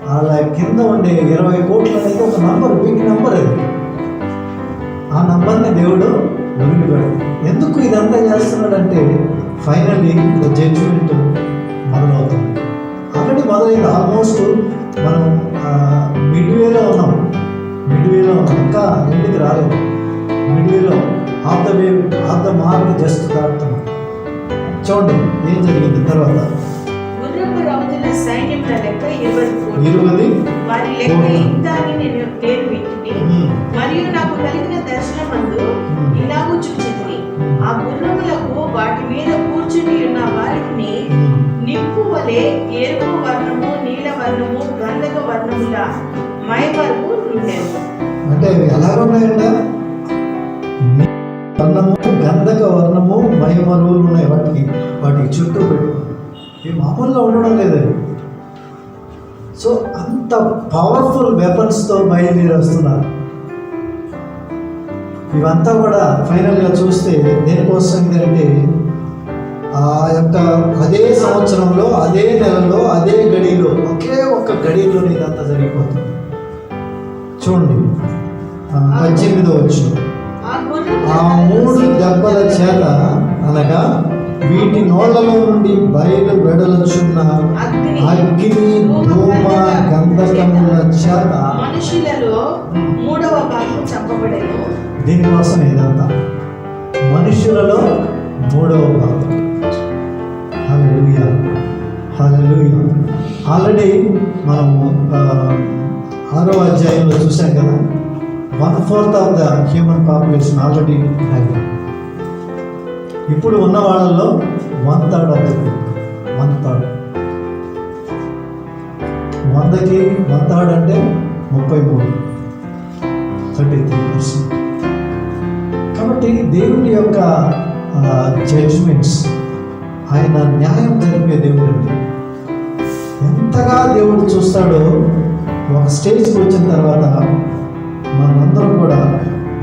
వాళ్ళ కింద ఉండే 20 కోట్లు అనేది ఒక నంబర్, బిగ్ నంబర్ అది. ఆ నంబర్ని దేవుడు వదిలిపెట్టాడు. ఎందుకు ఇదంతా చేస్తున్నాడంటే ఫైనల్లీ ద జడ్జిమెంట్ మొదలవుతుంది. ఆల్రెడీ మొదలైంది. ఆల్మోస్ట్ మనం మిడ్వేలో ఉన్నాం, ఇంకా ఇంటికి రాలేదు. మిడ్వేలో ఆఫ్ ద మార్క్ జస్ట్ దాటుతున్నాం. చూడండి ఏం జరిగింది తర్వాత. గుర్రపు రౌతుల సైన్యముల లెక్క 20 కోట్లు. 20 వారి లెక్క ఇంత అని నేను వింటిని. మరియు నాకు కలిగిన దర్శనమందు ఇలాగూ చూచింది, ఆ గుర్రములకు వాటి మీద కూర్చుని ఉన్న వారిని నిప్పు వలె ఎరుపు వర్ణము, నీల వర్ణము, గంధక వర్ణముల మైమరుపు ఉండేది. అంటే అవి ఎలా ఉన్నాయంట? వర్ణము, గంధక వర్ణము, మైమరువులు ఉన్నాయి వాటికి చుట్టూ పెట్టుకుని. ఇవి మామూలుగా ఉండడం లేదు. సో అంత పవర్ఫుల్ వెపన్స్తో బయలుదేరి వస్తున్నారు. ఇవంతా కూడా ఫైనల్గా చూస్తే దేనికోసం అంటే ఆ యొక్క అదే సంవత్సరంలో, అదే నెలలో, అదే గడిలో, ఒకే ఒక్క గడిలో ఇదంతా జరిగిపోతుంది. చూడండి 18వ వచనం. ఆ 3 దెబ్బల చేత అనగా వీటి నోళ్లలో నుండి బయలు వెడలుచున్న అగ్ని, ధూమ, గంధకముల చేత మనుషులలో 3వ భాగం చంపబడేను. దీనికోసం ఇదంతా మనుషులలో 3వ భాగం. హల్లెలూయా, హల్లెలూయా. ఆల్రెడీ మనము 6వ అధ్యాయంలో చూసాం కదా, 1/4 of the human population already died. ఇప్పుడు ఉన్న వాళ్ళల్లో 1/3 ఆఫ్ ద పీపుల్, 1/3. 100కి 1/3 అంటే 33, 33%. కాబట్టి దేవుని యొక్క జడ్జ్మెంట్స్, ఆయన న్యాయం జరిపే దేవుడు అండి. ఎంతగా దేవుడు చూస్తాడో ఒక స్టేజ్కి వచ్చిన తర్వాత మనమందరం కూడా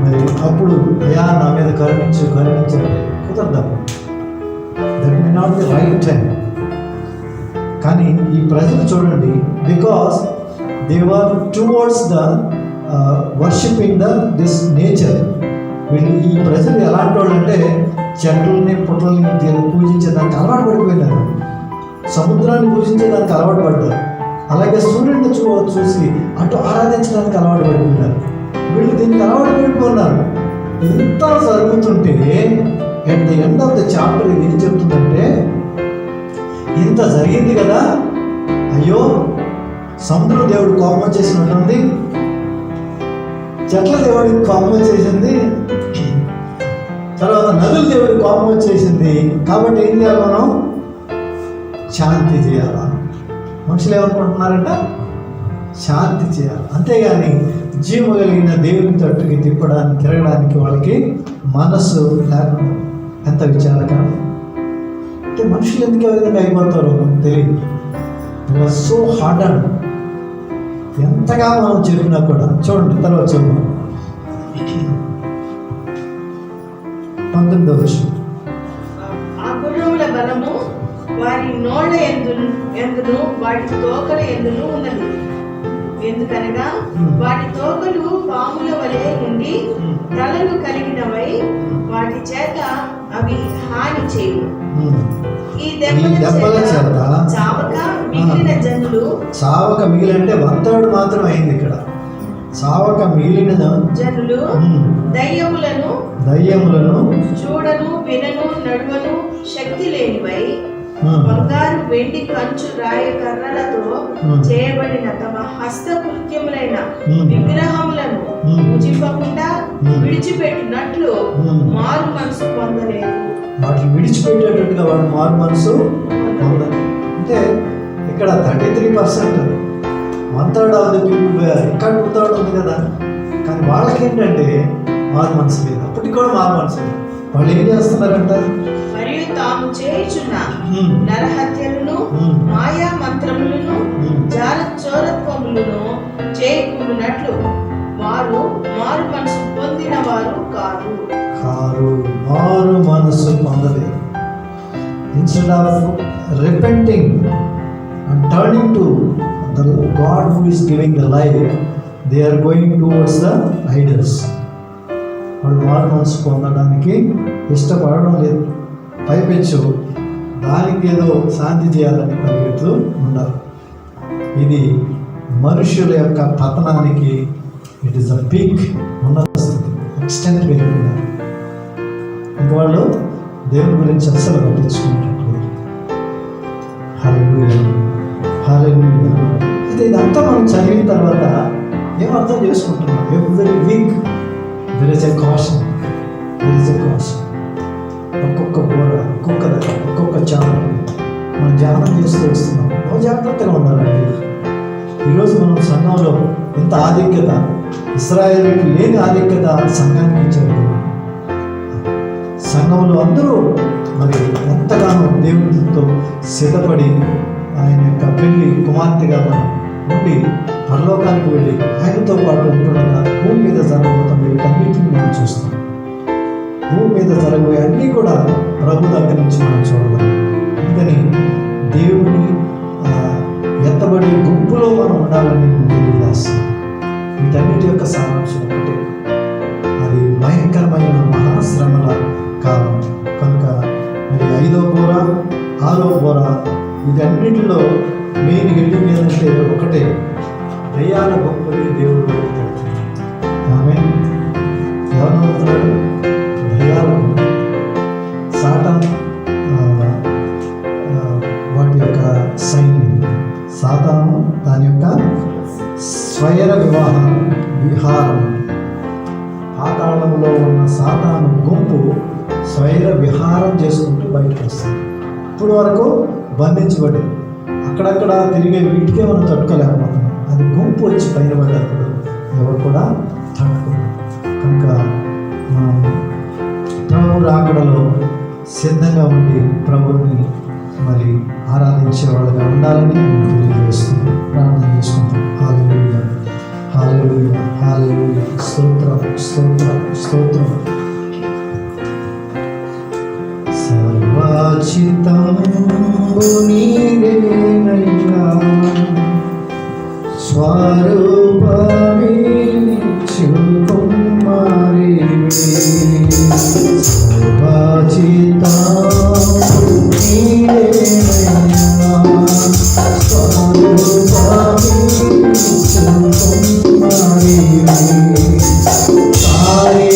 మరి అప్పుడు అయ్యా నా మీద కరుణించండి కుదరదు. That may not the right time. కానీ ఈ ప్రజలు చూడండి, because they were towards the worshipping this nature. వీళ్ళు ఈ ప్రజలు ఎలాంటి వాళ్ళు అంటే చెట్లని పుట్టలని పూజించేదానికి అలవాటు పడిపోయినారు, సముద్రాన్ని పూజించేదానికి అలవాటు పడ్డారు, అలాగే సూర్యుడిని చూసి అటు ఆరాధించడానికి అలవాటు పడిపోయినారు. వీళ్ళు దీనికి అలవాటు పడిపోయినారు. ఇంత జరుగుతుంటే at the end of the chapter ఇది ఏం చెప్తుందంటే, ఇంత జరిగింది కదా, అయ్యో సముద్ర దేవుడు కోపం వచ్చేసినట్టుంది, చెట్ల దేవుడికి కోపం వచ్చేసింది, తర్వాత నదుల దేవుడికి కోపం వచ్చేసింది. కాబట్టి ఏం చేయాలి, మనం శాంతి చేయాలా. మనుషులు ఏమనుకుంటున్నారంట, శాంతి చేయాలి. అంతేగాని జీవం కలిగిన దేవుని తట్టుకి తిరగడానికి వాళ్ళకి మనస్సు లేకుండా. ఎంత విచారకరం అంటే మనుషులు ఎందుకు ఏ విధంగా అయిపోతారో మనకు తెలియదు. సో హార్డ్ అండ్ ఎంతగా మనం చెప్పినా కూడా. చూడండి తర్వాత చెప్పాం 19వ వర్షం. ఆ గుర్రముల బలము వారి నోళ్ళ ఎందును వాటి తోకల ఎందును ఉన్నది. ఎందుకనగా వాటి తోకలు పాముల వలె ఉండి తలలు కలిగినవై వాటి చేత అవి హాని చేయు. ఈ దెబ్బల చేత చావక మిగిలిన జనులు, చావక మిగిలినంటే 1/3 మాత్రం అయింది ఇక్కడ. చావక మిగిలిన జనులు దయ్యములను చూడను వినను నడువను శక్తి లేనివై బంగారు వెండి కంచు రాయ కర్రలతో చేయబడిన తమ హస్తకృత్యములైన విగ్రహములను పూజింపకుండా విడిచిపెట్టినట్లు మారు మనసు పొందలేదు. వాటిని విడిచిపెట్టేటట్టుగా వాడు మారు మనసు పొందలేదు. అంటే ఇక్కడ 33%, 1/3 ఆఫ్ ద పీపుల్, ఇంకా 2/3 ఉంది కదా. కానీ వాళ్ళకేంటంటే మారు మనసు లేదు, అప్పటికి కూడా మారు మనసు లేదు. వాళ్ళు ఏం చేస్తున్నారంట, మరియు తాము చేయుచున్న నరహత్యలను మాయా మంత్రములను చోరత్వములను చేయకుండానట్లు వారు మారు మనసు పొందిన వారు కారు. మారు మనసు పొందలేదు. Instead of repenting and turning to the God who is giving the life, they are going towards the idols. వాళ్ళు మారు మనసు పొందడానికి ఇష్టపడడం లేదు. పైపెచ్చు దానికి ఏదో శాంతి చేయాలని పరిగెడుతూ ఉన్నారు. ఇది మనుషుల యొక్క పతనానికి ఇట్ ఈస్ అ పీక్, ఉన్నత స్థితి, ఎక్స్టెంట్ పెరుగుతున్నారు. ఇంక వాళ్ళు దేవుని గురించి అస్సలు పట్టించుకునేటట్లేదు. హల్లెలూయా, హల్లెలూయా. అయితే ఇదంతా మనం చదివిన తర్వాత ఏమర్థం చేసుకుంటున్నాం, every week there is a caution, ఒక్కొక్క బోర, ఒక్కొక్క దగ్గర, ఒక్కొక్క ఛానల్ మనం ధ్యానం చేస్తూ వస్తున్నాం. జాగ్రత్తగా ఉండాలండి. ఈరోజు మనం సంఘంలో ఇంత ఆధిక్యత, ఇశ్రాయేలుకి లేని ఆధిక్యత సంఘానికి ఇచ్చారు. సంఘంలో అందరూ మరి ఎంతగానో దేవునితో సిద్ధపడి ఆయన యొక్క పెళ్లి కుమార్తెగా మనం ఉండి పరలోకానికి వెళ్ళి ఆయనతో పాటు ఉంటుండగా భూమి మీద జరగబోతున్న వీటన్నిటిని మనం చూస్తాం. భూమి మీద జరగబోయే అన్నీ కూడా ప్రభు దగ్గర నుంచి మనం చూడగలం. అందుకని దేవుని ఎత్తబడి గుంపులో మనం ఉండాలని తెలియజేస్తాం. వీటన్నిటి యొక్క సారాంశం ఒకటే, అది భయంకరమైన మహాశ్రమల కాలం కనుక మరి 5వ బోర 6వ బోర వీటన్నిటిలో మెయిన్ హెడ్డింగ్ ఏంటంటే ఒకటే, దయ్యాల గొప్పది దేవుడు. ఆమేన్. ఎవరవుతున్నాడు? దయ్యాలు. సాతాను వాటి యొక్క సైన్యం. సాతాను దాని యొక్క స్వైర విహారం. పాతాళంలో ఉన్న సాతాను గుంపు స్వైర విహారం చేసుకుంటూ బయటకు వస్తుంది. ఇప్పుడు వరకు బంధించబడి అక్కడక్కడ తిరిగే వీటికే మనం తట్టుకోలేకపోతున్నాం. అది గుంపు వచ్చి పైన పడ్డప్పుడు ఎవరు కూడా తట్టుకోలేదు. కనుక ప్రభు రాకడలో సిద్ధంగా ఉండి ప్రభుని మరి ఆరాధించే వాళ్ళగా ఉండాలని తెలియజేస్తున్నాం, ప్రార్థన చేసుకుంటాం. హల్లెలూయా, హల్లెలూయా, హల్లెలూయా. స్తోత్రం, స్తోత్రం, స్తోత్రం. సర్వచిత్తంబు నీదేనయ్యా, స్వరూపమే కుమారివే. సర్వచిత్తంబు నీదేనయ్యా, స్వరూపమే కుమారివే. సారే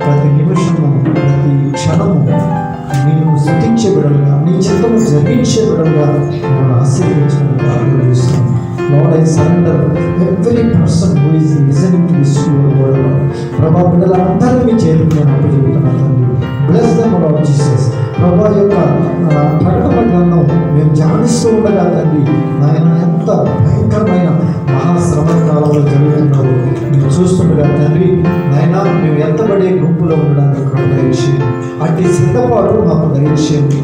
ప్రతి నిమిషము ప్రతి క్షణము నేను స్తుతించే బిడ్డలుగా, నీ చిత్తము జరిగించే బిడ్డలుగా మనం ఆశీర్వదించడానికి ఆలోచిస్తున్నాం. Lord, I surrender every person who is listening to this word. ప్రభా బిడ్డలందరినీ మీ చేతులకు నేను అప్పచెబుతున్నాను తండ్రి. Bless them, Lord Jesus. ప్రభా యొక్క ప్రకటన గ్రంథం మేము ధ్యానిస్తూ ఉండగా తండ్రి, నాయన ఎంత భయంకరమైన మహాశ్రమ కాలంలో జరుగుతున్నారు మీరు చూస్తుండగా తండ్రి, నాయన మేము ఎంతబడే గుంపులో ఉండడానికి కృప దయచేయండి. అట్టి సిద్ధపాటు మాకు దయచేయండి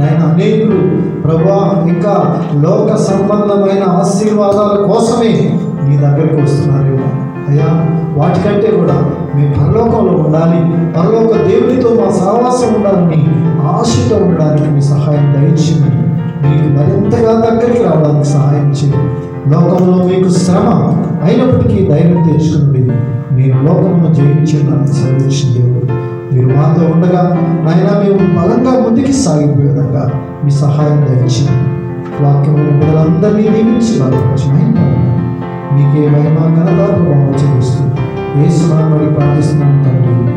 నాయన. అనేకులు ప్రభా ఇంకా లోక సంబంధమైన ఆశీర్వాదాల కోసమే నీ దగ్గరికి వస్తున్నారేమో అయ్యా. వాటికంటే కూడా మేము పరలోకంలో ఉండాలి, పరలోక దేవునితో మా సహవాసం ఉండాలని ఆశతో ఉండడానికి మీ సహాయం దయచేయండి. మీకు మరింతగా దగ్గరికి రావడానికి సహాయం చేయండి. లోకంలో మీకు శ్రమ అయినప్పటికీ ధైర్యం తెచ్చుకుని మీరు లోకమును జయించడానికి సెలవించిన దేవుడు మీరు మాతో ఉండగా నాయన మేము బలంగా ముందుకు సాగిపోయే విధంగా మీ సహాయం దయచేయండి. వాక్యమైన బిడ్డలందరినీ దీవించి బలపరచమైన మీకే మహిమ ఘనత ప్రభావం చెల్లిస్తూ యేసు నామములో ప్రార్థిస్తున్నాము తండ్రి.